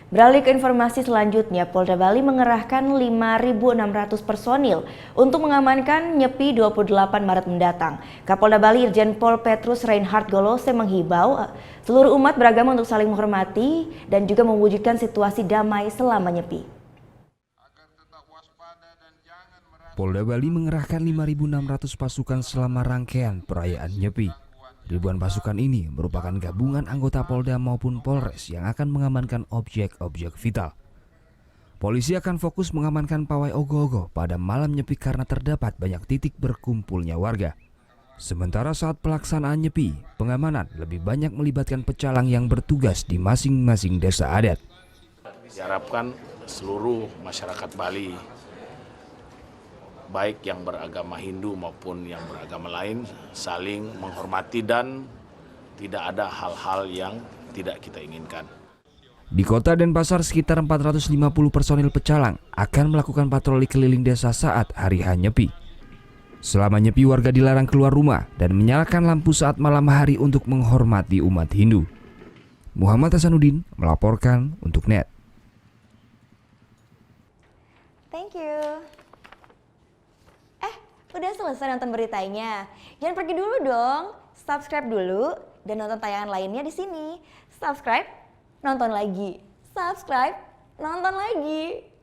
Beralih ke informasi selanjutnya, Polda Bali mengerahkan 5.600 personil untuk mengamankan Nyepi 28 Maret mendatang. Kapolda Bali Irjen Pol Petrus Reinhard Golose menghibau seluruh umat beragama untuk saling menghormati dan juga mewujudkan situasi damai selama Nyepi. Polda Bali mengerahkan 5.600 pasukan selama rangkaian perayaan Nyepi. Ribuan pasukan ini merupakan gabungan anggota Polda maupun Polres yang akan mengamankan objek-objek vital. Polisi akan fokus mengamankan pawai ogoh-ogoh pada malam Nyepi karena terdapat banyak titik berkumpulnya warga. Sementara saat pelaksanaan Nyepi, pengamanan lebih banyak melibatkan pecalang yang bertugas di masing-masing desa adat. Diharapkan seluruh masyarakat Bali, baik yang beragama Hindu maupun yang beragama lain, saling menghormati dan tidak ada hal-hal yang tidak kita inginkan. Di Kota Denpasar, sekitar 450 personil pecalang akan melakukan patroli keliling desa saat hari H Nyepi. Selama Nyepi, warga dilarang keluar rumah dan menyalakan lampu saat malam hari untuk menghormati umat Hindu. Muhammad Hasanuddin melaporkan untuk NET. Thank you. Udah selesai nonton beritanya? Jangan pergi dulu dong. Subscribe dulu dan nonton tayangan lainnya di sini. Subscribe, nonton lagi. Subscribe, nonton lagi.